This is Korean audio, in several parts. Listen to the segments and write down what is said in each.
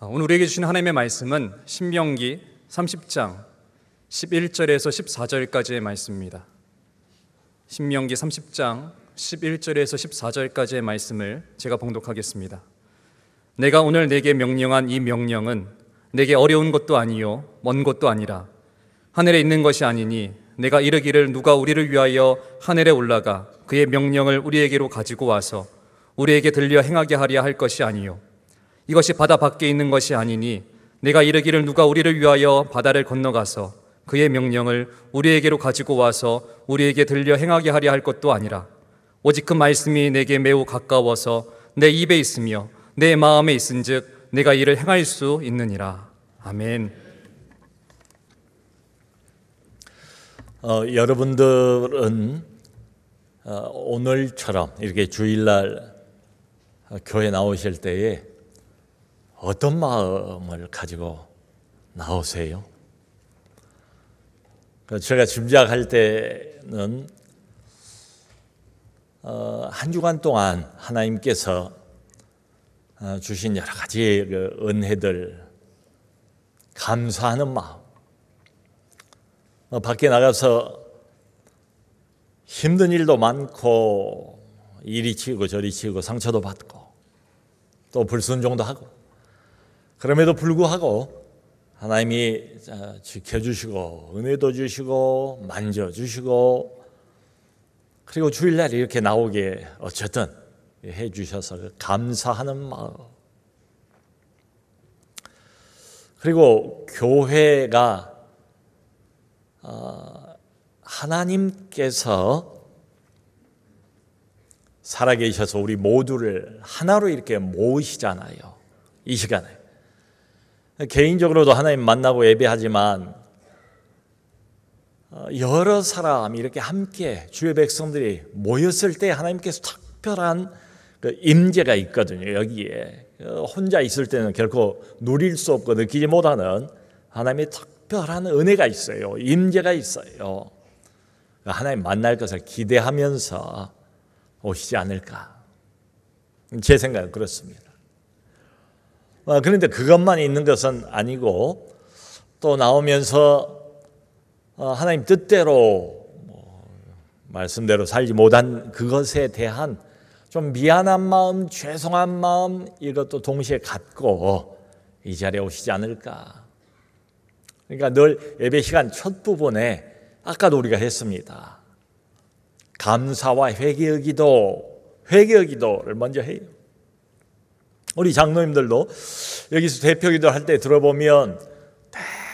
오늘 우리에게 주신 하나님의 말씀은 신명기 30장 11절에서 14절까지의 말씀입니다. 신명기 30장 11절에서 14절까지의 말씀을 제가 봉독하겠습니다. 내가 오늘 내게 명령한 이 명령은 내게 어려운 것도 아니요 먼 것도 아니라 하늘에 있는 것이 아니니 내가 이르기를 누가 우리를 위하여 하늘에 올라가 그의 명령을 우리에게로 가지고 와서 우리에게 들려 행하게 하려 할 것이 아니요 이것이 바다 밖에 있는 것이 아니니 내가 이르기를 누가 우리를 위하여 바다를 건너가서 그의 명령을 우리에게로 가지고 와서 우리에게 들려 행하게 하려 할 것도 아니라 오직 그 말씀이 내게 매우 가까워서 내 입에 있으며 내 마음에 있은즉 내가 이를 행할 수 있느니라. 아멘. 여러분들은 오늘처럼 이렇게 주일날 교회 나오실 때에 어떤 마음을 가지고 나오세요? 제가 짐작할 때는 한 주간 동안 하나님께서 주신 여러 가지 은혜들 감사하는 마음, 밖에 나가서 힘든 일도 많고 이리 치고 저리 치고 상처도 받고 또 불순종도 하고 그럼에도 불구하고 하나님이 지켜주시고 은혜도 주시고 만져주시고 그리고 주일날 이렇게 나오게 어쨌든 해주셔서 감사하는 마음, 그리고 교회가 하나님께서 살아계셔서 우리 모두를 하나로 이렇게 모으시잖아요. 이 시간에 개인적으로도 하나님 만나고 예배하지만 여러 사람이 이렇게 함께 주의 백성들이 모였을 때 하나님께서 특별한 임재가 있거든요. 여기에 혼자 있을 때는 결코 누릴 수 없고 느끼지 못하는 하나님의 특별한 은혜가 있어요. 임재가 있어요. 하나님 만날 것을 기대하면서 오시지 않을까, 제 생각은 그렇습니다. 그런데 그것만 있는 것은 아니고 또 나오면서 하나님 뜻대로 말씀대로 살지 못한 그것에 대한 좀 미안한 마음, 죄송한 마음, 이것도 동시에 갖고 이 자리에 오시지 않을까. 그러니까 늘 예배 시간 첫 부분에 아까도 우리가 했습니다. 감사와 회개의 기도를 먼저 해요. 우리 장로님들도 여기서 대표 기도 할 때 들어보면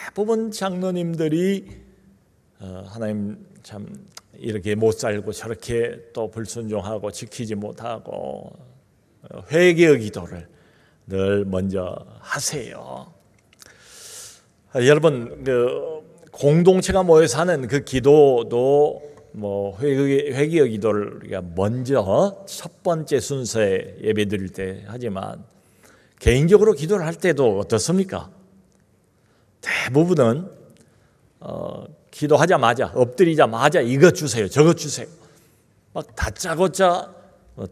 대부분 장로님들이 하나님 참 이렇게 못 살고 저렇게 또 불순종하고 지키지 못하고 회개의 기도를 늘 먼저 하세요. 여러분 공동체가 모여서 하는 그 기도도 회개의 기도를 우리가 먼저 첫 번째 순서에 예배드릴 때 하지만 개인적으로 기도를 할 때도 어떻습니까? 대부분은 기도하자마자 엎드리자마자 이것 주세요, 저것 주세요, 막 다짜고짜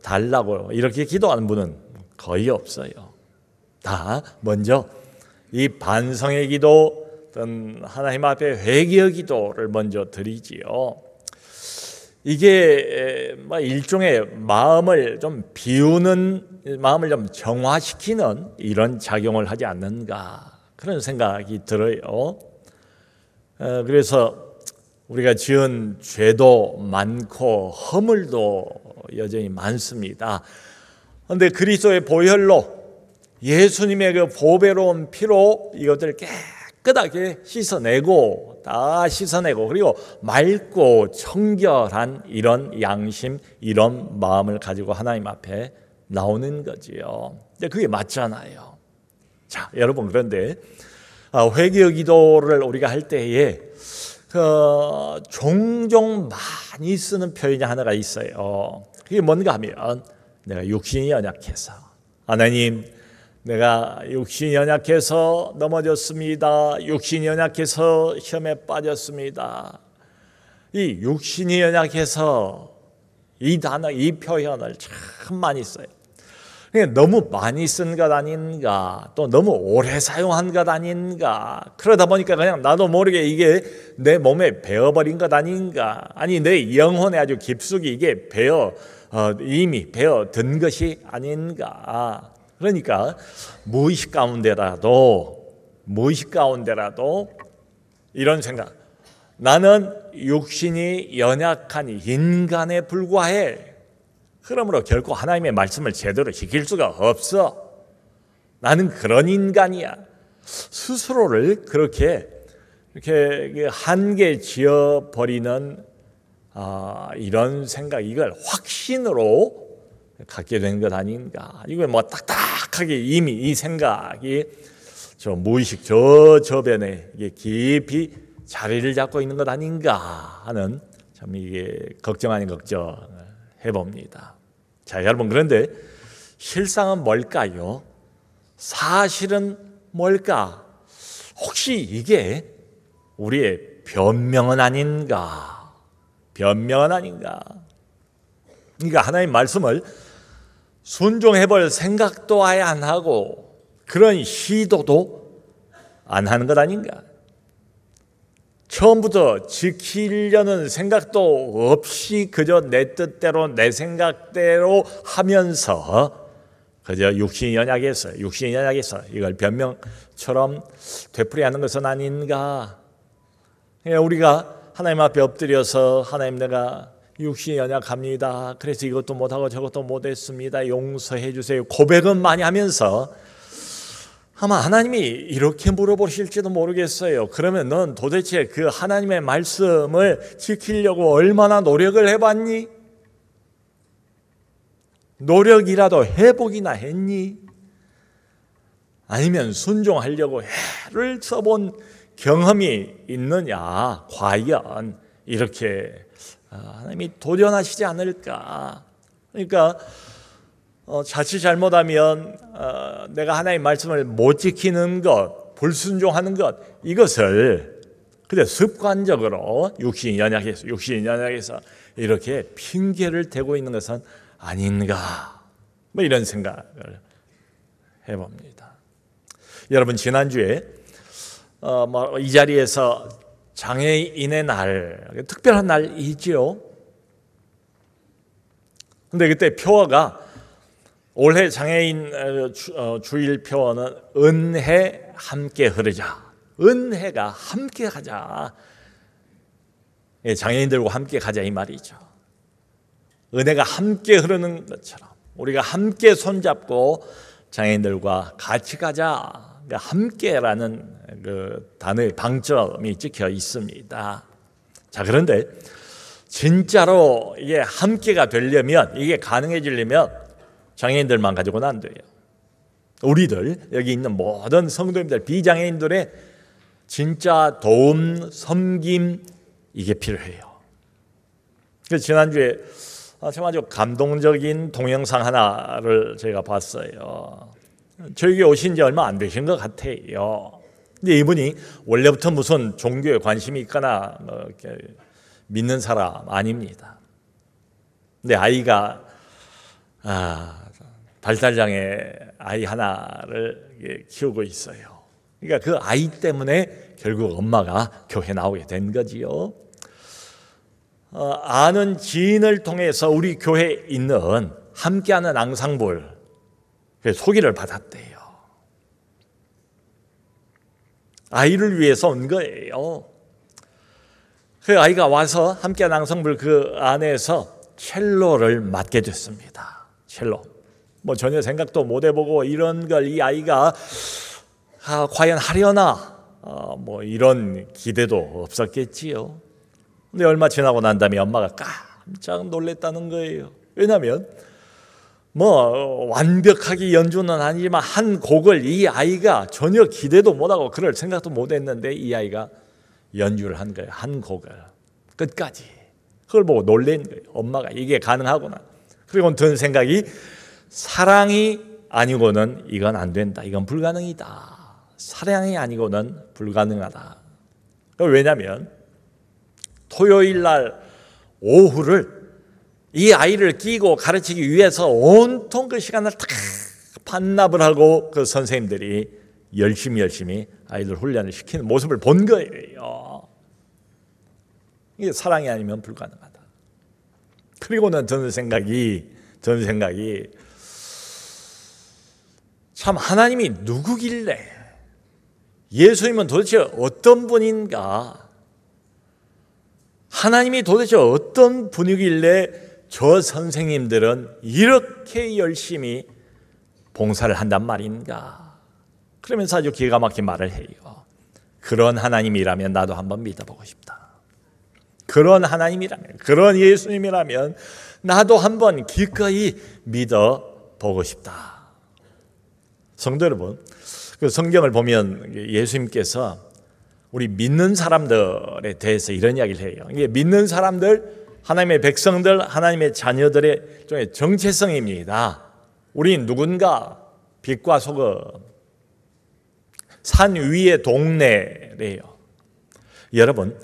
달라고 이렇게 기도하는 분은 거의 없어요. 다 먼저 이 반성의 기도, 하나님 앞에 회개의 기도를 먼저 드리지요. 이게 일종의 마음을 좀 비우는, 마음을 좀 정화시키는 이런 작용을 하지 않는가, 그런 생각이 들어요. 그래서 우리가 지은 죄도 많고 허물도 여전히 많습니다. 그런데 그리스도의 보혈로, 예수님의 그 보배로운 피로 이것들을 깨끗하게 씻어내고, 다 씻어내고, 그리고 맑고 청결한 이런 양심, 이런 마음을 가지고 하나님 앞에 나오는 거지요. 그게 맞잖아요. 자, 여러분, 그런데 회개의 기도를 우리가 할 때에 종종 많이 쓰는 표현이 하나가 있어요. 그게 뭔가 하면, 내가 육신이 연약해서, 하나님, 내가 육신이 연약해서 넘어졌습니다. 육신이 연약해서 시험에 빠졌습니다. 이 육신이 연약해서 이 단어, 이 표현을 참 많이 써요. 너무 많이 쓴 것 아닌가, 또 너무 오래 사용한 것 아닌가, 그러다 보니까 그냥 나도 모르게 이게 내 몸에 배어버린 것 아닌가, 아니 내 영혼에 아주 깊숙이 이게 이미 배어든 것이 아닌가. 그러니까 무의식 가운데라도 이런 생각, 나는 육신이 연약한 인간에 불과해. 그러므로 결코 하나님의 말씀을 제대로 지킬 수가 없어. 나는 그런 인간이야. 스스로를 이렇게 한계 지어 버리는 이런 생각, 이걸 확신으로 갖게 된 것 아닌가. 이거 뭐 딱딱하게 이미 이 생각이 저 무의식 저변에 이게 깊이 자리를 잡고 있는 것 아닌가 하는, 참 이게 걱정 아닌 걱정을 해봅니다. 자, 여러분, 그런데 실상은 뭘까요? 사실은 뭘까? 혹시 이게 우리의 변명은 아닌가? 그러니까 하나님 말씀을 순종해볼 생각도 아예 안 하고 그런 시도도 안 하는 것 아닌가? 처음부터 지키려는 생각도 없이 그저 내 뜻대로 내 생각대로 하면서 그저 육신이 연약해서 이걸 변명처럼 되풀이하는 것은 아닌가? 우리가 하나님 앞에 엎드려서 하나님, 내가 육신이 연약합니다. 그래서 이것도 못하고 저것도 못했습니다. 용서해 주세요. 고백은 많이 하면서 아마 하나님이 이렇게 물어보실지도 모르겠어요. 그러면 넌 도대체 그 하나님의 말씀을 지키려고 얼마나 노력을 해봤니? 노력이라도 해보기나 했니? 아니면 순종하려고 애를 써본 경험이 있느냐? 과연 이렇게 하나님이 도전하시지 않을까? 그러니까 자칫 잘못하면 내가 하나님의 말씀을 못 지키는 것, 불순종하는 것, 이것을 그냥 습관적으로 육신이 연약해서 이렇게 핑계를 대고 있는 것은 아닌가, 뭐 이런 생각을 해봅니다. 여러분, 지난주에 이 자리에서 장애인의 날, 특별한 날이지요. 근데 그때 표어가, 올해 장애인 주일 표어는 은혜 함께 흐르자. 은혜가 함께 가자. 장애인들과 함께 가자, 이 말이죠. 은혜가 함께 흐르는 것처럼 우리가 함께 손잡고 장애인들과 같이 가자. 그러니까 함께라는 그 단어의 방점이 찍혀 있습니다. 자, 그런데 진짜로 이게 함께가 되려면, 이게 가능해지려면 장애인들만 가지고는 안 돼요. 우리들, 여기 있는 모든 성도님들, 비장애인들의 진짜 도움, 섬김, 이게 필요해요. 그래서 지난주에 참 아주 감동적인 동영상 하나를 제가 봤어요. 저에게 오신 지 얼마 안 되신 것 같아요. 근데 이분이 원래부터 무슨 종교에 관심이 있거나 이렇게 믿는 사람 아닙니다. 근데 아이가 발달장애 아이 하나를 키우고 있어요. 그러니까 그 아이 때문에 결국 엄마가 교회 나오게 된 거지요. 아는 지인을 통해서 우리 교회에 있는 함께하는 앙상블 소개를 받았대요. 아이를 위해서 온 거예요. 그 아이가 와서 함께하는 앙상블 그 안에서 첼로를 맡게 됐습니다. 첼로. 뭐 전혀 생각도 못 해보고 이런 걸 이 아이가 과연 하려나 뭐 이런 기대도 없었겠지요. 근데 얼마 지나고 난 다음에 엄마가 깜짝 놀랐다는 거예요. 왜냐하면 뭐 완벽하게 연주는 아니지만 한 곡을 이 아이가 전혀 기대도 못하고 그럴 생각도 못했는데 이 아이가 연주를 한 거예요. 한 곡을 끝까지. 그걸 보고 놀란 거예요. 엄마가 이게 가능하구나. 그리고 든 생각이, 사랑이 아니고는 이건 안 된다. 이건 불가능이다. 사랑이 아니고는 불가능하다. 왜냐하면 토요일 날 오후를 이 아이를 끼고 가르치기 위해서 온통 그 시간을 다 반납을 하고 그 선생님들이 열심히 아이들 훈련을 시키는 모습을 본 거예요. 이게 사랑이 아니면 불가능하다. 그리고는 저는 생각이 참 하나님이 누구길래, 예수님은 도대체 어떤 분인가, 하나님이 도대체 어떤 분이길래 저 선생님들은 이렇게 열심히 봉사를 한단 말인가. 그러면서 아주 기가 막힌 말을 해요. 그런 하나님이라면 나도 한번 믿어보고 싶다. 그런 하나님이라면, 그런 예수님이라면 나도 한번 기꺼이 믿어보고 싶다. 성도 여러분, 그 성경을 보면 예수님께서 우리 믿는 사람들에 대해서 이런 이야기를 해요. 이게 믿는 사람들, 하나님의 백성들, 하나님의 자녀들의 좀 정체성입니다. 우린 누군가 빛과 소금, 산 위의 동네래요. 여러분,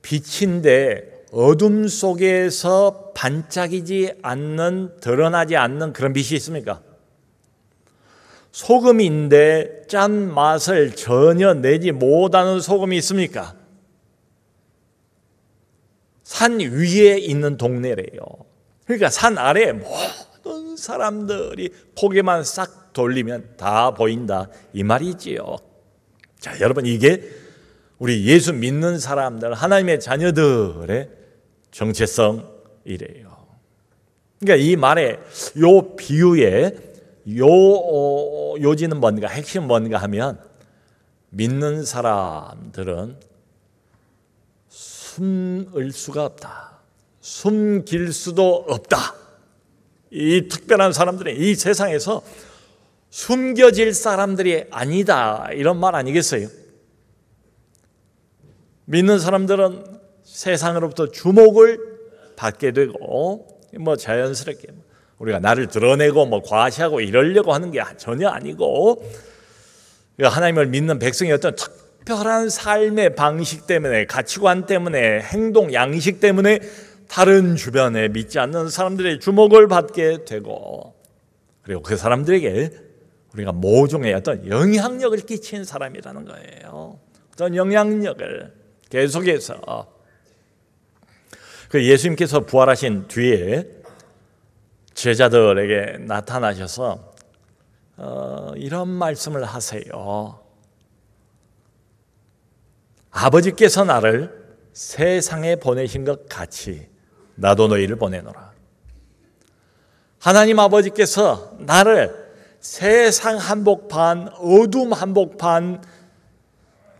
빛인데 어둠 속에서 반짝이지 않는, 드러나지 않는 그런 빛이 있습니까? 소금인데 짠 맛을 전혀 내지 못하는 소금이 있습니까? 산 위에 있는 동네래요. 그러니까 산 아래에 모든 사람들이 고개만 싹 돌리면 다 보인다, 이 말이지요. 자, 여러분, 이게 우리 예수 믿는 사람들, 하나님의 자녀들의 정체성이래요. 그러니까 이 말에, 요 비유에 요지는 뭔가, 핵심은 뭔가 하면, 믿는 사람들은 숨을 수가 없다, 숨길 수도 없다. 이 특별한 사람들은 이 세상에서 숨겨질 사람들이 아니다, 이런 말 아니겠어요? 믿는 사람들은 세상으로부터 주목을 받게 되고, 자연스럽게 우리가 나를 드러내고 과시하고 이러려고 하는 게 전혀 아니고, 하나님을 믿는 백성의 어떤 특별한 삶의 방식 때문에, 가치관 때문에, 행동 양식 때문에 다른 주변에 믿지 않는 사람들의 주목을 받게 되고, 그리고 그 사람들에게 우리가 모종의 어떤 영향력을 끼친 사람이라는 거예요. 어떤 영향력을 계속해서. 그 예수님께서 부활하신 뒤에 제자들에게 나타나셔서 이런 말씀을 하세요. 아버지께서 나를 세상에 보내신 것 같이 나도 너희를 보내노라. 하나님 아버지께서 나를 세상 한복판, 어둠 한복판,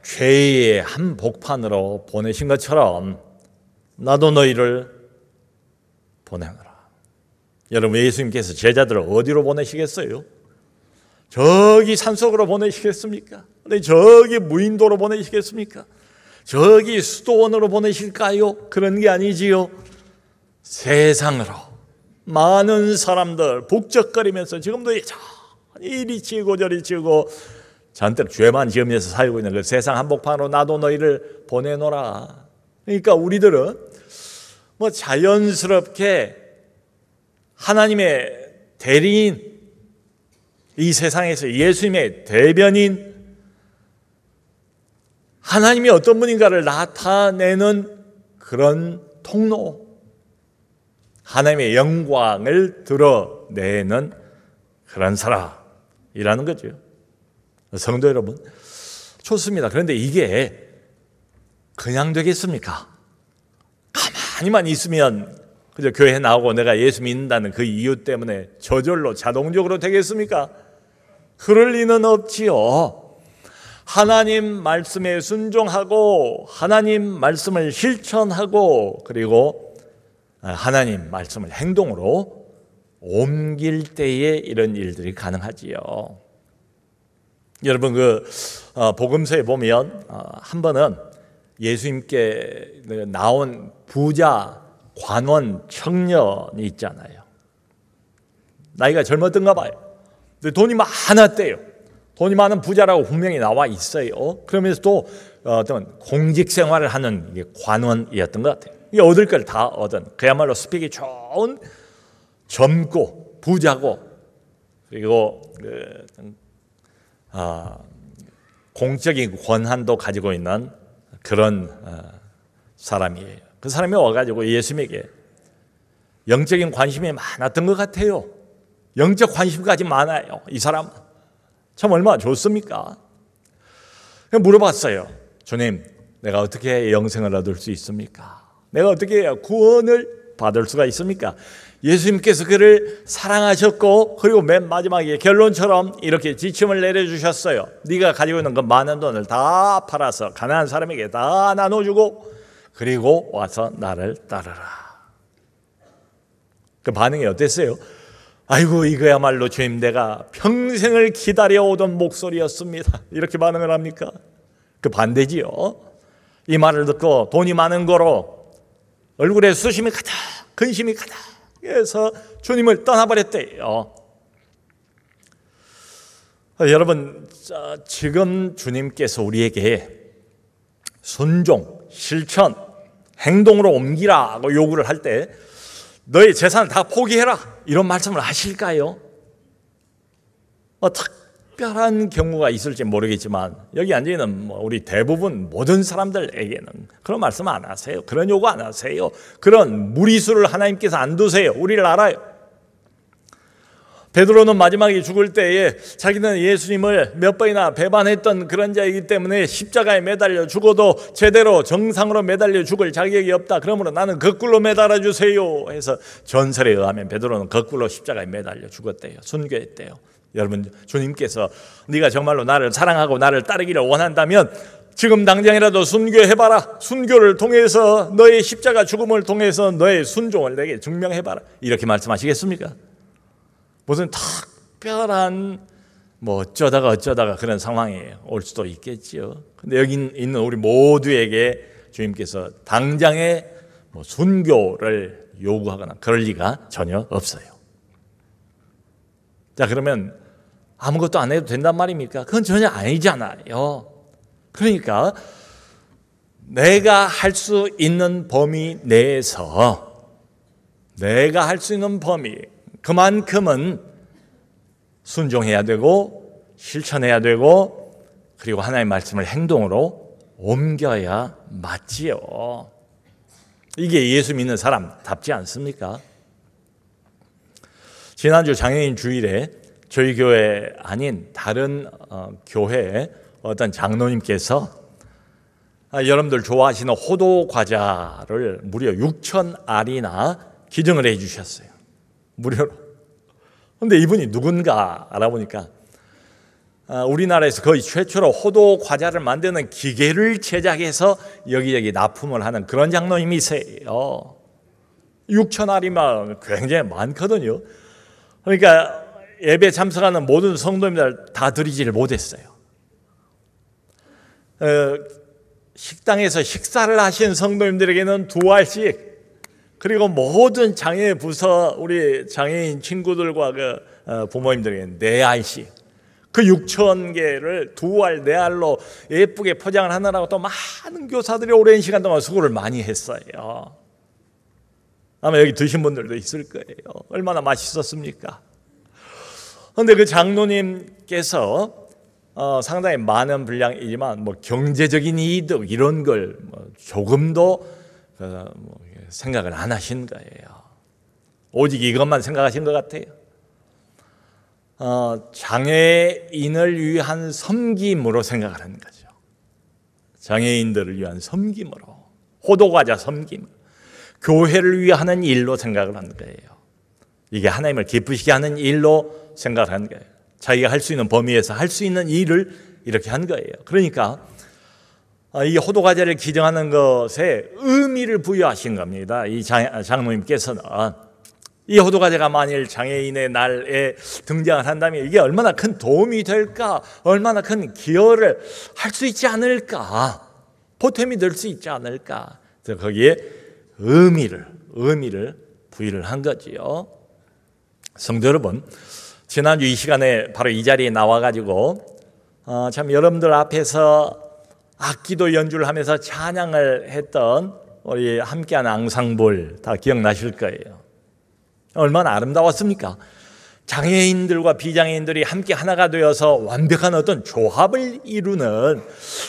죄의 한복판으로 보내신 것처럼 나도 너희를 보내노라. 여러분, 예수님께서 제자들을 어디로 보내시겠어요? 저기 산속으로 보내시겠습니까? 저기 무인도로 보내시겠습니까? 저기 수도원으로 보내실까요? 그런 게 아니지요. 세상으로 많은 사람들 북적거리면서 지금도 이리 치고 저리 치고 잔뜩 죄만 지으면서 살고 있는 그 세상 한복판으로 나도 너희를 보내노라. 그러니까 우리들은 자연스럽게 하나님의 대리인, 이 세상에서 예수님의 대변인, 하나님이 어떤 분인가를 나타내는 그런 통로, 하나님의 영광을 드러내는 그런 사람이라는 거죠. 성도 여러분, 좋습니다. 그런데 이게 그냥 되겠습니까? 가만히만 있으면 그저 교회 나오고 내가 예수 믿는다는 그 이유 때문에 저절로 자동적으로 되겠습니까? 그럴 리는 없지요. 하나님 말씀에 순종하고 하나님 말씀을 실천하고 그리고 하나님 말씀을 행동으로 옮길 때에 이런 일들이 가능하지요. 여러분, 복음서에 보면 한 번은 예수님께 나온 부자 관원 청년이 있잖아요. 나이가 젊었던가 봐요. 근데 돈이 많았대요. 돈이 많은 부자라고 분명히 나와 있어요. 그러면서 또 어떤 공직 생활을 하는 이게 관원이었던 것 같아요. 이게 얻을 걸 다 얻은, 그야말로 스펙이 좋은, 젊고 부자고, 그리고 공적인 권한도 가지고 있는 그런 사람이에요. 그 사람이 와가지고 예수님에게 영적인 관심이 많았던 것 같아요. 영적 관심까지 많아요. 이 사람 참 얼마나 좋습니까? 물어봤어요. 주님, 내가 어떻게 영생을 얻을 수 있습니까? 내가 어떻게 해야 구원을 받을 수가 있습니까? 예수님께서 그를 사랑하셨고, 그리고 맨 마지막에 결론처럼 이렇게 지침을 내려주셨어요. 네가 가지고 있는 그 많은 돈을 다 팔아서 가난한 사람에게 다 나눠주고, 그리고 와서 나를 따르라. 그 반응이 어땠어요? 아이고, 이거야말로 주님, 내가 평생을 기다려오던 목소리였습니다. 이렇게 반응을 합니까? 그 반대지요. 이 말을 듣고 돈이 많은 거로 얼굴에 수심이 가득, 근심이 가득 해서 주님을 떠나버렸대요. 여러분, 지금 주님께서 우리에게 순종, 실천, 행동으로 옮기라고 요구를 할 때 너의 재산을 다 포기해라, 이런 말씀을 하실까요? 특별한 경우가 있을지 모르겠지만 여기 앉아있는 우리 대부분 모든 사람들에게는 그런 말씀 안 하세요. 그런 요구 안 하세요. 그런 무리수를 하나님께서 안 두세요. 우리를 알아요. 베드로는 마지막에 죽을 때에 자기는 예수님을 몇 번이나 배반했던 그런 자이기 때문에 십자가에 매달려 죽어도 제대로 정상으로 매달려 죽을 자격이 없다. 그러므로 나는 거꾸로 매달아 주세요 해서 전설에 의하면 베드로는 거꾸로 십자가에 매달려 죽었대요. 순교했대요. 여러분, 주님께서 네가 정말로 나를 사랑하고 나를 따르기를 원한다면 지금 당장이라도 순교해봐라. 순교를 통해서 너의 십자가 죽음을 통해서 너의 순종을 내게 증명해봐라. 이렇게 말씀하시겠습니까? 무슨 특별한 어쩌다가 그런 상황이 올 수도 있겠지요. 근데 여기 있는 우리 모두에게 주님께서 당장에 순교를 요구하거나 그럴 리가 전혀 없어요. 자, 그러면 아무것도 안 해도 된단 말입니까? 그건 전혀 아니잖아요. 그러니까 내가 할 수 있는 범위 내에서 내가 할 수 있는 범위, 그만큼은 순종해야 되고 실천해야 되고, 그리고 하나님의 말씀을 행동으로 옮겨야 맞지요. 이게 예수 믿는 사람답지 않습니까? 지난주 장애인 주일에 저희 교회 아닌 다른 교회에 어떤 장로님께서 여러분들 좋아하시는 호두 과자를 무려 6,000알이나 기증을 해 주셨어요. 무료로. 그런데 이분이 누군가 알아보니까 우리나라에서 거의 최초로 호두 과자를 만드는 기계를 제작해서 여기저기 납품을 하는 그런 장로님이세요. 6,000알이면 굉장히 많거든요. 그러니까 예배 참석하는 모든 성도님들 다 드리지를 못했어요. 식당에서 식사를 하신 성도님들에게는 2알씩, 그리고 모든 장애 부서 우리 장애인 친구들과 부모님들에게는 4알씩, 그 6,000개를 2알, 4알로 예쁘게 포장을 하느라고 또 많은 교사들이 오랜 시간 동안 수고를 많이 했어요. 아마 여기 드신 분들도 있을 거예요. 얼마나 맛있었습니까? 그런데 그 장로님께서 상당히 많은 분량이지만 경제적인 이득 이런 걸 조금도 생각을 안 하신 거예요. 오직 이것만 생각하신 것 같아요. 장애인을 위한 섬김으로 생각을 하는 거죠. 장애인들을 위한 섬김으로, 호두과자 섬김, 교회를 위하는 일로 생각을 하는 거예요. 이게 하나님을 기쁘시게 하는 일로 생각을 하는 거예요. 자기가 할 수 있는 범위에서 할 수 있는 일을 이렇게 한 거예요. 그러니까 이 호두과자를 기증하는 것에 의미를 부여하신 겁니다. 이 장로님께서는 이 호두과자가 만일 장애인의 날에 등장을 한다면 이게 얼마나 큰 도움이 될까, 얼마나 큰 기여를 할 수 있지 않을까, 보탬이 될 수 있지 않을까, 그래서 거기에 의미를 부여를 한 거지요. 성도 여러분, 지난주 이 시간에 바로 이 자리에 나와가지고 참 여러분들 앞에서 악기도 연주를 하면서 찬양을 했던 우리 함께한 앙상블 다 기억나실 거예요. 얼마나 아름다웠습니까? 장애인들과 비장애인들이 함께 하나가 되어서 완벽한 어떤 조합을 이루는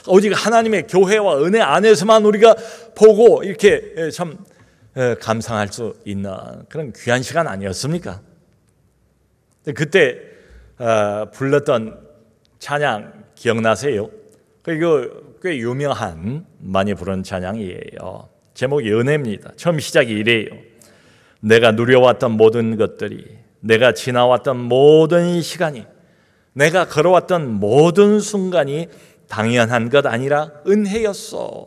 오직 하나님의 교회와 은혜 안에서만 우리가 보고 이렇게 참 감상할 수 있는 그런 귀한 시간 아니었습니까? 그때 불렀던 찬양 기억나세요? 이거 꽤 유명한 많이 부른 찬양이에요. 제목이 은혜입니다. 처음 시작이 이래요. 내가 누려왔던 모든 것들이, 내가 지나왔던 모든 시간이, 내가 걸어왔던 모든 순간이 당연한 것 아니라 은혜였어.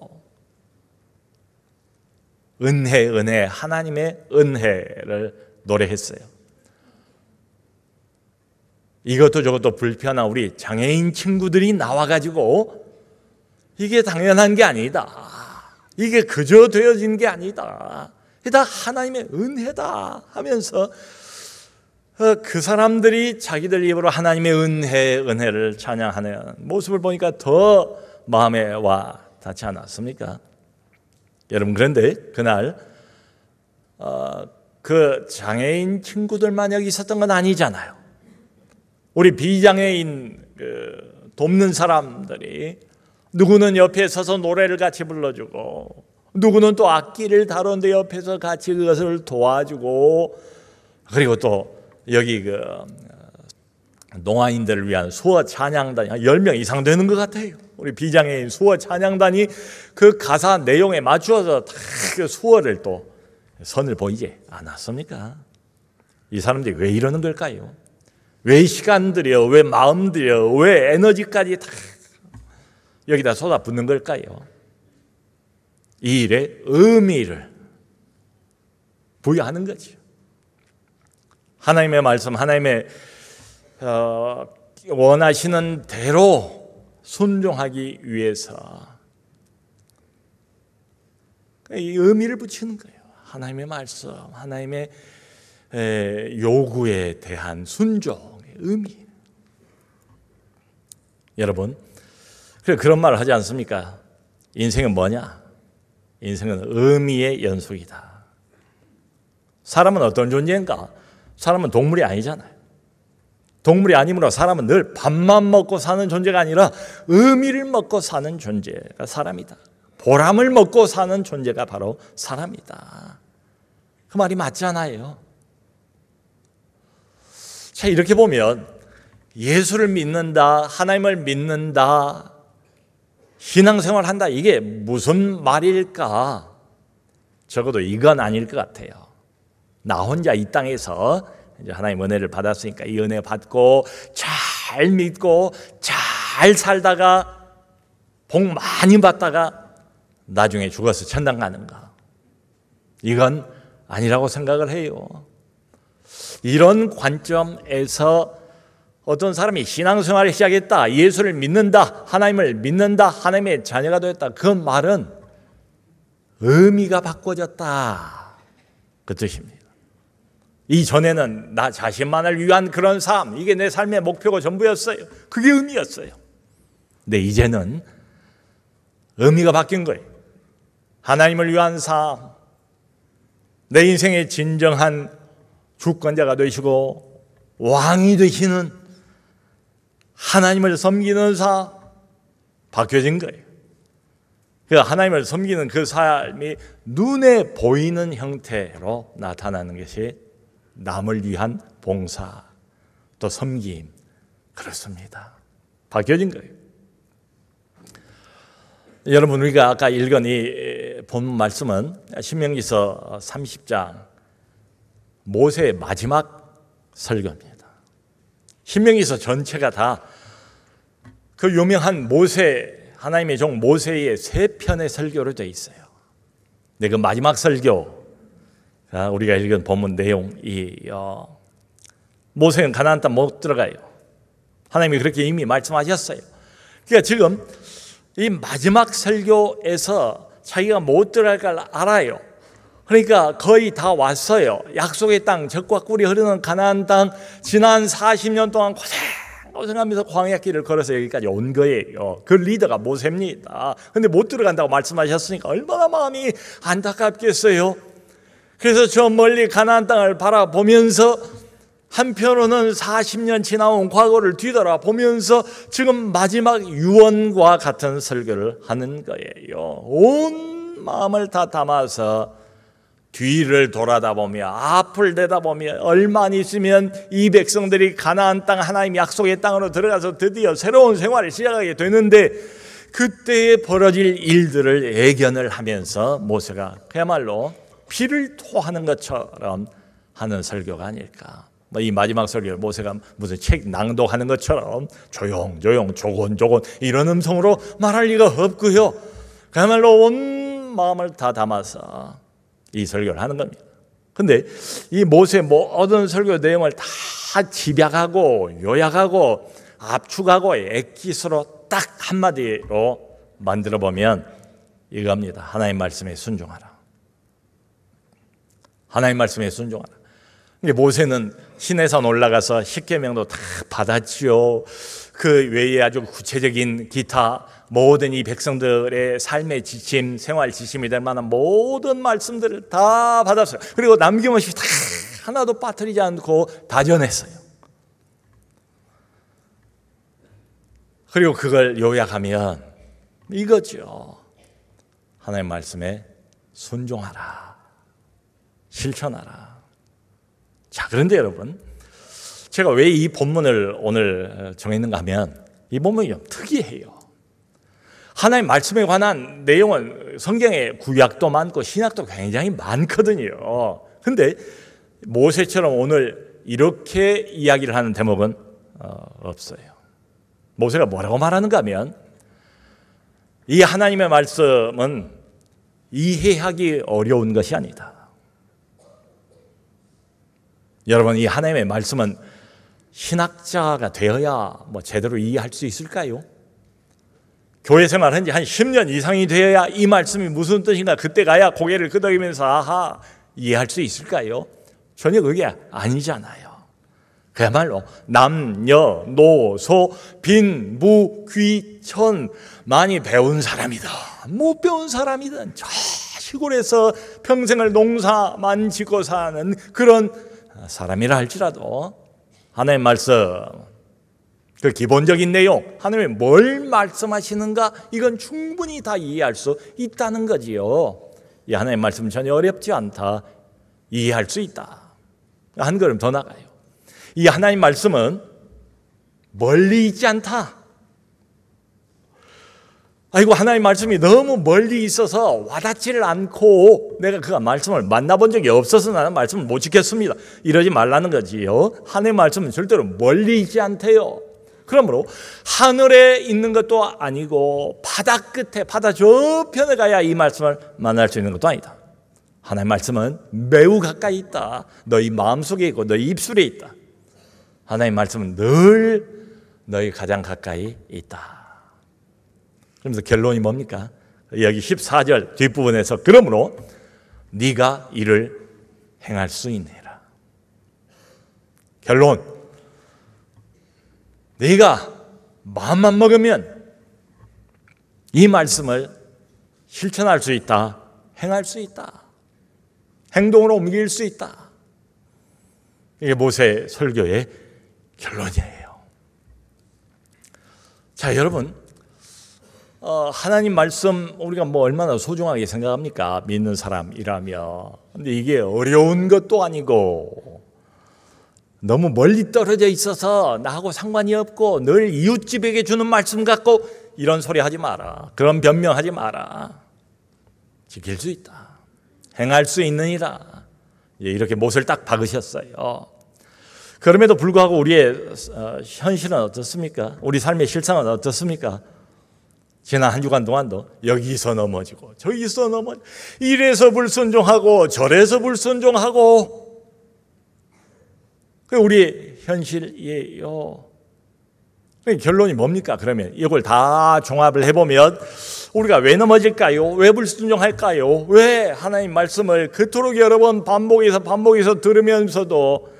은혜, 하나님의 은혜를 노래했어요. 이것도 저것도 불편한 우리 장애인 친구들이 나와가지고 이게 당연한 게 아니다. 이게 그저 되어진 게 아니다. 다 하나님의 은혜다 하면서 그 사람들이 자기들 입으로 하나님의 은혜를 찬양하는 모습을 보니까 더 마음에 와 닿지 않았습니까? 여러분, 그런데 그날 그 장애인 친구들만 여기 있었던 건 아니잖아요. 우리 비장애인 돕는 사람들이 누구는 옆에 서서 노래를 같이 불러주고, 누구는 또 악기를 다루는데 옆에서 같이 그것을 도와주고, 그리고 또 여기 농아인들을 위한 수어 찬양단이 한 10명 이상 되는 것 같아요. 우리 비장애인 수어 찬양단이 그 가사 내용에 맞추어서 다 그 수어를 또 선을 보이지 않았습니까? 이 사람들이 왜 이러는 걸까요? 왜 시간들이요, 왜 마음들이요, 왜 에너지까지 다 여기다 쏟아붓는 걸까요? 이 일에 의미를 부여하는 거죠. 하나님의 말씀, 하나님의 원하시는 대로 순종하기 위해서 이 의미를 붙이는 거예요. 하나님의 말씀, 하나님의 요구에 대한 순종의 의미. 여러분, 그런 말을 하지 않습니까? 인생은 뭐냐? 인생은 의미의 연속이다. 사람은 어떤 존재인가? 사람은 동물이 아니잖아요. 동물이 아니므로 사람은 늘 밥만 먹고 사는 존재가 아니라 의미를 먹고 사는 존재가 사람이다. 보람을 먹고 사는 존재가 바로 사람이다. 그 말이 맞잖아요. 자, 이렇게 보면 예수를 믿는다, 하나님을 믿는다, 신앙생활 한다, 이게 무슨 말일까? 적어도 이건 아닐 것 같아요. 나 혼자 이 땅에서 이제 하나님 은혜를 받았으니까 이 은혜 받고 잘 믿고 잘 살다가 복 많이 받다가 나중에 죽어서 천당 가는가? 이건 아니라고 생각을 해요. 이런 관점에서 어떤 사람이 신앙생활을 시작했다, 예수를 믿는다, 하나님을 믿는다, 하나님의 자녀가 되었다, 그 말은 의미가 바꿔졌다, 그 뜻입니다. 이전에는 나 자신만을 위한 그런 삶, 이게 내 삶의 목표고 전부였어요. 그게 의미였어요. 근데 이제는 의미가 바뀐 거예요. 하나님을 위한 삶, 내 인생의 진정한 주권자가 되시고 왕이 되시는 하나님을 섬기는 삶, 바뀌어진 거예요. 그 하나님을 섬기는 그 삶이 눈에 보이는 형태로 나타나는 것이 남을 위한 봉사, 또 섬김, 그렇습니다. 바뀌어진 거예요. 여러분, 우리가 아까 읽은 이 본문 말씀은 신명기서 30장 모세의 마지막 설교입니다. 신명기서 전체가 다 그 유명한 모세, 하나님의 종 모세의 3편의 설교로 되어 있어요. 근데 그 마지막 설교, 우리가 읽은 본문 내용이 모세는 가나안 땅 못 들어가요. 하나님이 그렇게 이미 말씀하셨어요. 그러니까 지금 이 마지막 설교에서 자기가 못 들어갈 걸 알아요. 그러니까 거의 다 왔어요. 약속의 땅, 젖과 꿀이 흐르는 가나안 땅, 지난 40년 동안 고생하면서 광야길을 걸어서 여기까지 온 거예요. 그 리더가 모세입니다. 근데 못 들어간다고 말씀하셨으니까 얼마나 마음이 안타깝겠어요. 그래서 저 멀리 가나안 땅을 바라보면서 한편으로는 40년 지나온 과거를 뒤돌아보면서 지금 마지막 유언과 같은 설교를 하는 거예요. 온 마음을 다 담아서 뒤를 돌아다보며 앞을 내다보며 얼마 안 있으면 이 백성들이 가나안 땅 하나님 약속의 땅으로 들어가서 드디어 새로운 생활을 시작하게 되는데 그때에 벌어질 일들을 예견을 하면서 모세가 그야말로 피를 토하는 것처럼 하는 설교가 아닐까. 이 마지막 설교를 모세가 무슨 책 낭독하는 것처럼 조용조용 조곤조곤 이런 음성으로 말할 리가 없고요. 그야말로 온 마음을 다 담아서 이 설교를 하는 겁니다. 근데 이 모세의 모든 설교 내용을 다 집약하고 요약하고 압축하고 엑기스로 딱 한마디로 만들어 보면 이겁니다. 하나님 말씀에 순종하라. 하나님 말씀에 순종하라. 모세는 시내산 올라가서 십계명도 다 받았지요. 그 외에 아주 구체적인 기타 모든 이 백성들의 삶의 지침, 생활 지침이 될 만한 모든 말씀들을 다 받았어요. 그리고 남김없이 다 하나도 빠뜨리지 않고 다 전했어요. 그리고 그걸 요약하면 이거죠. 하나님 말씀에 순종하라. 실천하라. 자, 그런데 여러분, 제가 왜 이 본문을 오늘 정했는가 하면 이 본문이 좀 특이해요. 하나님 말씀에 관한 내용은 성경에 구약도 많고 신약도 굉장히 많거든요. 근데 모세처럼 오늘 이렇게 이야기를 하는 대목은 없어요. 모세가 뭐라고 말하는가 하면 이 하나님의 말씀은 이해하기 어려운 것이 아니다. 여러분, 이 하나님의 말씀은 신학자가 되어야 제대로 이해할 수 있을까요? 교회 생활한 지 한 10년 이상이 되어야 이 말씀이 무슨 뜻인가 그때 가야 고개를 끄덕이면서 아하 이해할 수 있을까요? 전혀 그게 아니잖아요. 그야말로 남녀노소 빈부귀천 많이 배운 사람이다 못 배운 사람이든 저 시골에서 평생을 농사만 짓고 사는 그런 사람이라 할지라도 하나님의 말씀 그 기본적인 내용 하나님이 뭘 말씀하시는가 이건 충분히 다 이해할 수 있다는 거지요. 이 하나님의 말씀은 전혀 어렵지 않다. 이해할 수 있다. 한 걸음 더 나가요. 이 하나님 말씀은 멀리 있지 않다. 아이고 하나님 말씀이 너무 멀리 있어서 와닿지를 않고 내가 그 말씀을 만나본 적이 없어서 나는 말씀을 못 지켰습니다. 이러지 말라는 거지요. 하나님 말씀은 절대로 멀리 있지 않대요. 그러므로 하늘에 있는 것도 아니고 바다 끝에 바다 저편에 가야 이 말씀을 만날 수 있는 것도 아니다. 하나님 말씀은 매우 가까이 있다. 너희 마음속에 있고 너희 입술에 있다. 하나님 말씀은 늘 너희 가장 가까이 있다. 그러면서 결론이 뭡니까? 여기 14절 뒷부분에서 그러므로 네가 이를 행할 수 있느니라. 결론, 네가 마음만 먹으면 이 말씀을 실천할 수 있다. 행할 수 있다. 행동으로 옮길 수 있다. 이게 모세 설교의 결론이에요. 자, 여러분, 하나님 말씀 우리가 얼마나 소중하게 생각합니까? 믿는 사람이라며. 근데 이게 어려운 것도 아니고 너무 멀리 떨어져 있어서 나하고 상관이 없고 늘 이웃집에게 주는 말씀 갖고 이런 소리 하지 마라. 그런 변명하지 마라. 지킬 수 있다. 행할 수 있느니라. 이렇게 못을 딱 박으셨어요. 그럼에도 불구하고 우리의 현실은 어떻습니까? 우리 삶의 실상은 어떻습니까? 지난 한 주간 동안도 여기서 넘어지고 저기서 넘어지고 이래서 불순종하고 저래서 불순종하고 우리의 현실이에요. 결론이 뭡니까? 그러면 이걸 다 종합을 해보면 우리가 왜 넘어질까요? 왜 불순종할까요? 왜 하나님 말씀을 그토록 여러 번 반복해서 들으면서도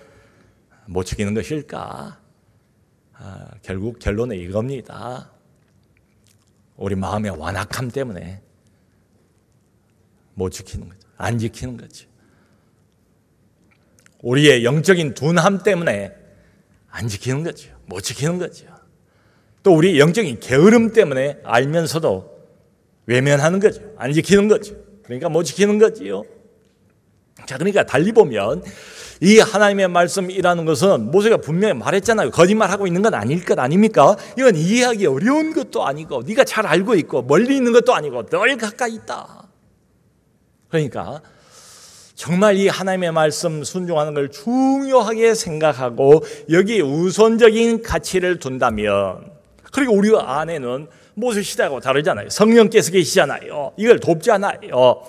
못 지키는 것일까? 결국 결론은 이겁니다. 우리 마음의 완악함 때문에 못 지키는 거죠. 안 지키는 거죠. 우리의 영적인 둔함 때문에 안 지키는 거죠. 못 지키는 거죠. 또 우리 영적인 게으름 때문에 알면서도 외면하는 거죠. 안 지키는 거죠. 그러니까 못 지키는 거지요. 자, 그러니까 달리 보면 이 하나님의 말씀이라는 것은 모세가 분명히 말했잖아요. 거짓말하고 있는 건 아닐 것 아닙니까? 이건 이해하기 어려운 것도 아니고 네가 잘 알고 있고 멀리 있는 것도 아니고 늘 가까이 있다. 그러니까 정말 이 하나님의 말씀 순종하는 걸 중요하게 생각하고 여기에 우선적인 가치를 둔다면, 그리고 우리 안에는 모세 시대하고 다르잖아요. 성령께서 계시잖아요. 이걸 돕잖아요.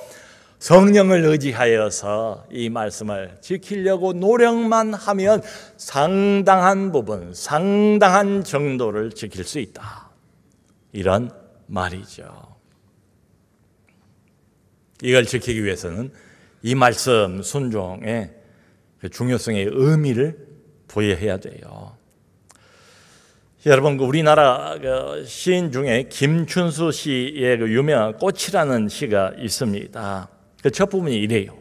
성령을 의지하여서 이 말씀을 지키려고 노력만 하면 상당한 부분, 상당한 정도를 지킬 수 있다. 이런 말이죠. 이걸 지키기 위해서는 이 말씀 순종의 중요성의 의미를 부여해야 돼요. 여러분, 우리나라 시인 중에 김춘수 씨의 유명한 꽃이라는 시가 있습니다. 그 첫 부분이 이래요.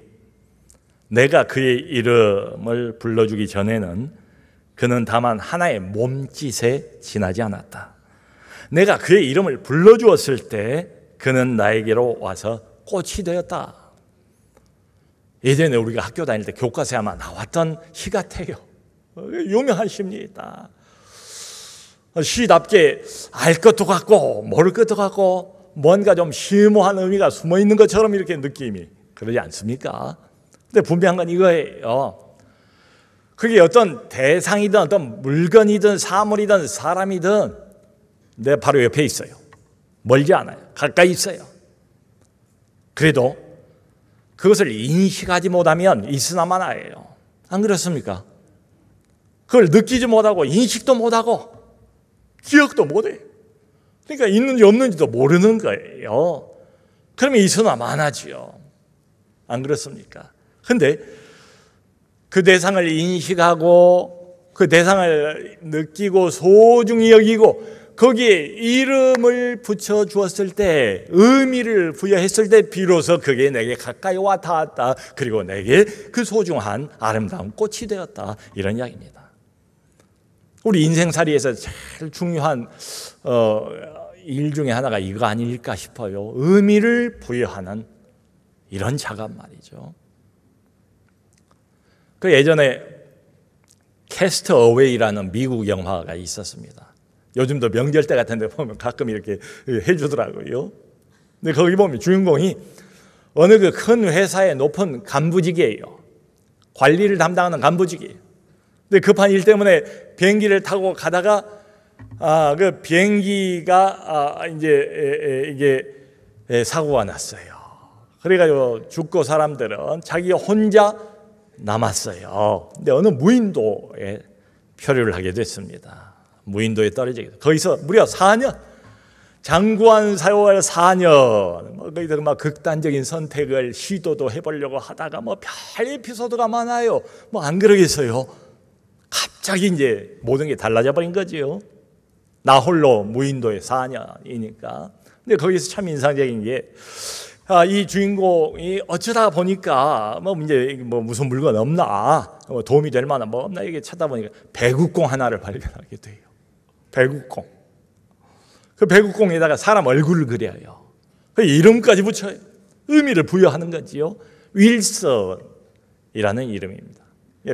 내가 그의 이름을 불러주기 전에는 그는 다만 하나의 몸짓에 지나지 않았다. 내가 그의 이름을 불러주었을 때 그는 나에게로 와서 꽃이 되었다. 예전에 우리가 학교 다닐 때 교과서에 아마 나왔던 시 같아요. 유명한 시입니다. 시답게 알 것도 같고 모를 것도 같고 뭔가 좀 심오한 의미가 숨어 있는 것처럼 이렇게 느낌이, 그러지 않습니까? 근데 분명한 건 이거예요. 그게 어떤 대상이든 어떤 물건이든 사물이든 사람이든 내 바로 옆에 있어요. 멀지 않아요. 가까이 있어요. 그래도 그것을 인식하지 못하면 있으나 마나예요. 안 그렇습니까? 그걸 느끼지 못하고 인식도 못하고 기억도 못해요. 그러니까 있는지 없는지도 모르는 거예요. 그러면 있으나 마나지요. 안 그렇습니까? 근데 그 대상을 인식하고 그 대상을 느끼고 소중히 여기고 거기에 이름을 붙여 주었을 때, 의미를 부여했을 때 비로소 그게 내게 가까이 와 닿았다. 그리고 내게 그 소중한 아름다운 꽃이 되었다. 이런 이야기입니다. 우리 인생살이에서 제일 중요한 일 중에 하나가 이거 아닐까 싶어요. 의미를 부여하는 이런 작업 말이죠. 그 예전에 캐스트 어웨이라는 미국 영화가 있었습니다. 요즘도 명절 때 같은 데 보면 가끔 이렇게 해주더라고요. 근데 거기 보면 주인공이 어느 그 큰 회사의 높은 간부직이에요. 관리를 담당하는 간부직이에요. 근데 급한 일 때문에 비행기를 타고 가다가 그 비행기가 이제 사고가 났어요. 그래가지고 죽고 사람들은 자기 혼자 남았어요. 근데 어느 무인도에 표류를 하게 됐습니다. 무인도에 떨어지게 돼요. 거기서 무려 4년, 장구한 세월 4년, 거기서 막 극단적인 선택을 시도도 해보려고 하다가 별 에피소드가 많아요. 안 그러겠어요? 갑자기 이제 모든 게 달라져 버린 거지요. 나 홀로 무인도에 4년이니까. 근데 거기서 참 인상적인 게, 이 주인공이 어쩌다 보니까 이제 무슨 물건 없나, 도움이 될 만한 뭐 없나 이게 찾다 보니까 배국공 하나를 발견하게 돼요. 배국공. 그 배국공에다가 사람 얼굴을 그려요. 그 이름까지 붙여요. 의미를 부여하는 거지요. 윌슨이라는 이름입니다.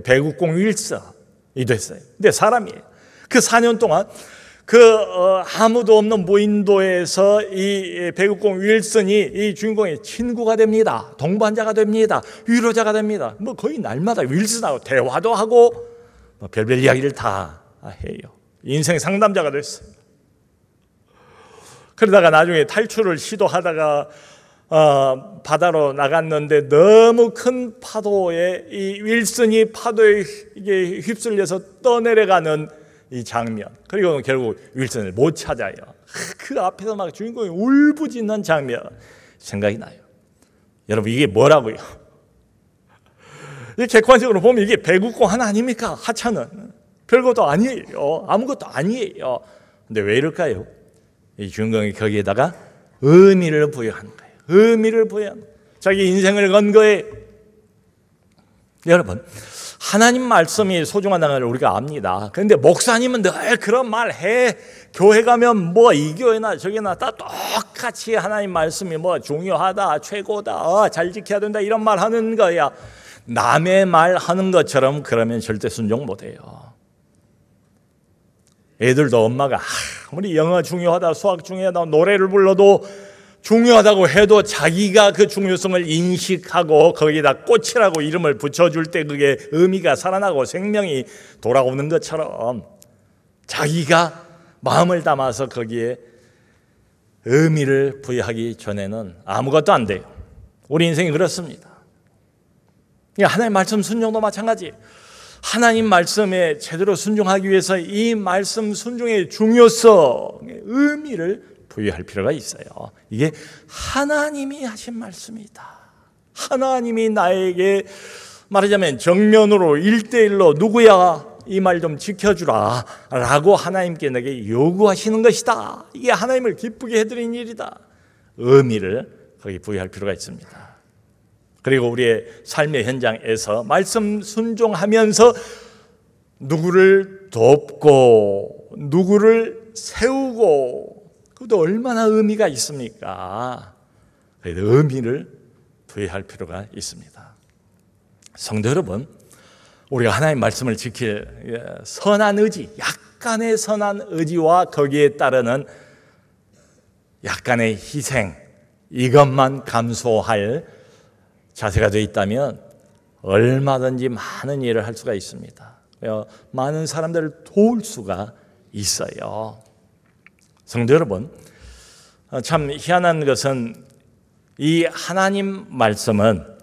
배국공 윌슨이 됐어요. 근데 사람이에요. 그 4년 동안 아무도 없는 무인도에서 이 배국공 윌슨이 이 주인공의 친구가 됩니다. 동반자가 됩니다. 위로자가 됩니다. 거의 날마다 윌슨하고 대화도 하고 별별 이야기를 다 해요. 인생 상담자가 됐어요. 그러다가 나중에 탈출을 시도하다가 바다로 나갔는데 너무 큰 파도에 이 윌슨이 파도에 이게 휩쓸려서 떠내려가는 이 장면, 그리고 결국 윌슨을 못 찾아요. 그 앞에서 막 주인공이 울부짖는 장면 생각이 나요. 여러분, 이게 뭐라고요? 객관적으로 보면 이게 배국공 하나 아닙니까? 하찮은. 별것도 아니에요. 아무것도 아니에요. 근데 왜 이럴까요? 이 주인공이 거기에다가 의미를 부여하는 거예요. 의미를 부여하는 거예요. 자기 인생을 건 거예요. 여러분, 하나님 말씀이 소중하다는 걸 우리가 압니다. 그런데 목사님은 늘 그런 말 해. 교회 가면 뭐 이 교회나 저기나 다 똑같이 하나님 말씀이 뭐 중요하다, 최고다, 잘 지켜야 된다 이런 말 하는 거야. 남의 말 하는 것처럼 그러면 절대 순종 못 해요. 애들도 엄마가 우리 영어 중요하다, 수학 중요하다, 노래를 불러도 중요하다고 해도 자기가 그 중요성을 인식하고 거기다 꽃이라고 이름을 붙여줄 때 그게 의미가 살아나고 생명이 돌아오는 것처럼 자기가 마음을 담아서 거기에 의미를 부여하기 전에는 아무것도 안 돼요. 우리 인생이 그렇습니다. 하나님 말씀 순종도 마찬가지예요. 하나님 말씀에 제대로 순종하기 위해서 이 말씀 순종의 중요성의 의미를 부여할 필요가 있어요. 이게 하나님이 하신 말씀이다. 하나님이 나에게 말하자면 정면으로 1대1로 누구야 이 말 좀 지켜주라 라고 하나님께 내게 요구하시는 것이다. 이게 하나님을 기쁘게 해드린 일이다. 의미를 거기 부여할 필요가 있습니다. 그리고 우리의 삶의 현장에서 말씀 순종하면서 누구를 돕고 누구를 세우고 그것도 얼마나 의미가 있습니까? 그래서 의미를 부여할 필요가 있습니다. 성도 여러분, 우리가 하나님 말씀을 지킬 선한 의지, 약간의 선한 의지와 거기에 따르는 약간의 희생, 이것만 감수할 자세가 되어 있다면 얼마든지 많은 일을 할 수가 있습니다. 많은 사람들을 도울 수가 있어요. 성도 여러분, 참 희한한 것은 이 하나님 말씀은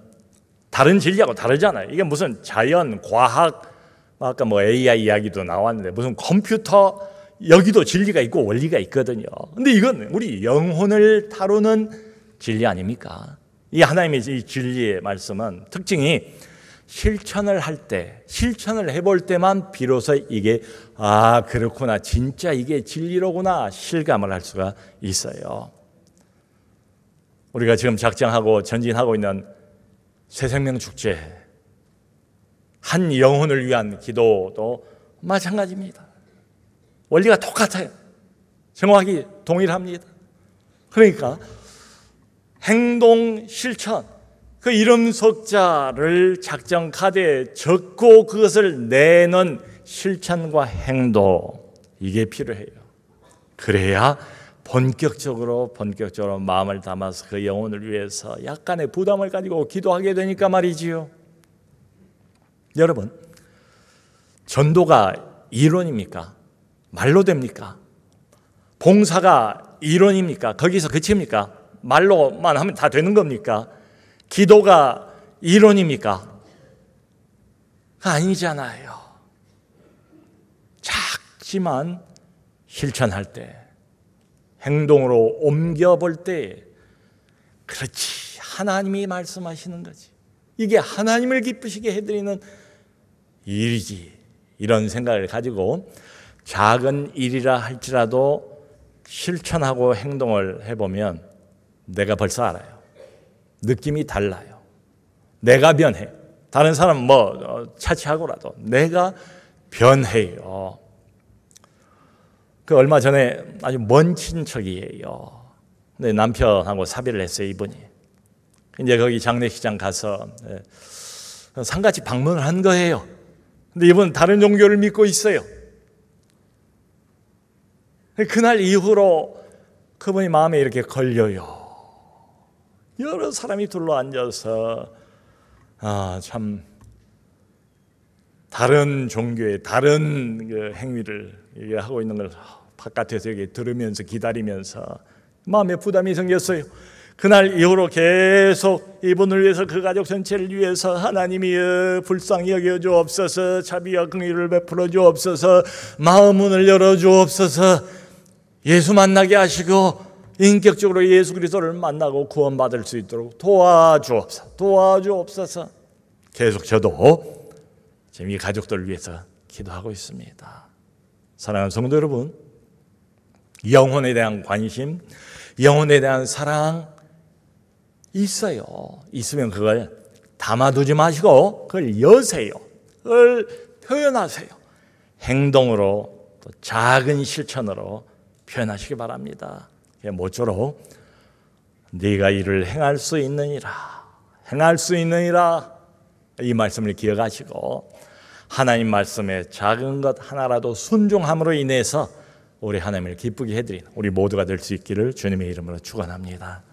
다른 진리하고 다르잖아요. 이게 무슨 자연, 과학, 아까 뭐 AI 이야기도 나왔는데 무슨 컴퓨터 여기도 진리가 있고 원리가 있거든요. 근데 이건 우리 영혼을 다루는 진리 아닙니까? 이 하나님의 이 진리의 말씀은 특징이 실천을 할 때, 실천을 해볼 때만 비로소 이게 그렇구나, 진짜 이게 진리로구나 실감을 할 수가 있어요. 우리가 지금 작정하고 전진하고 있는 새생명 축제, 한 영혼을 위한 기도도 마찬가지입니다. 원리가 똑같아요. 정확히 동일합니다. 그러니까 행동 실천, 그 이름 석자를 작정 카드에 적고 그것을 내는 실천과 행동, 이게 필요해요. 그래야 본격적으로 마음을 담아서 그 영혼을 위해서 약간의 부담을 가지고 기도하게 되니까 말이지요. 여러분, 전도가 이론입니까? 말로 됩니까? 봉사가 이론입니까? 거기서 그칩니까? 말로만 하면 다 되는 겁니까? 기도가 이론입니까? 아니잖아요. 작지만 실천할 때, 행동으로 옮겨볼 때, 그렇지, 하나님이 말씀하시는 거지. 이게 하나님을 기쁘시게 해드리는 일이지. 이런 생각을 가지고 작은 일이라 할지라도 실천하고 행동을 해보면 내가 벌써 알아요. 느낌이 달라요. 내가 변해. 다른 사람 차치하고라도 내가 변해요. 그 얼마 전에 아주 먼 친척이에요. 근데 남편하고 사별을 했어요, 이분이. 이제 거기 장례식장 가서 상같이 방문을 한 거예요. 근데 이분은 다른 종교를 믿고 있어요. 그날 이후로 그분이 마음에 이렇게 걸려요. 여러 사람이 둘러앉아서 참 다른 종교의 다른 그 행위를 하고 있는 걸 바깥에서 이렇게 들으면서 기다리면서 마음에 부담이 생겼어요. 그날 이후로 계속 이분을 위해서 그 가족 전체를 위해서 하나님이 불쌍히 여겨 주옵소서, 자비와 긍휼을 베풀어 주옵소서, 마음 문을 열어 주옵소서, 예수 만나게 하시고 인격적으로 예수 그리스도를 만나고 구원받을 수 있도록 도와주옵소서. 계속 저도 지금 이 가족들을 위해서 기도하고 있습니다. 사랑하는 성도 여러분, 영혼에 대한 관심, 영혼에 대한 사랑 있어요. 있으면 그걸 담아두지 마시고 그걸 여세요. 그걸 표현하세요. 행동으로 또 작은 실천으로 표현하시기 바랍니다. 모쪼록 네가 이를 행할 수 있느니라, 행할 수 있느니라, 이 말씀을 기억하시고 하나님 말씀에 작은 것 하나라도 순종함으로 인해서 우리 하나님을 기쁘게 해드리는 우리 모두가 될 수 있기를 주님의 이름으로 축원합니다.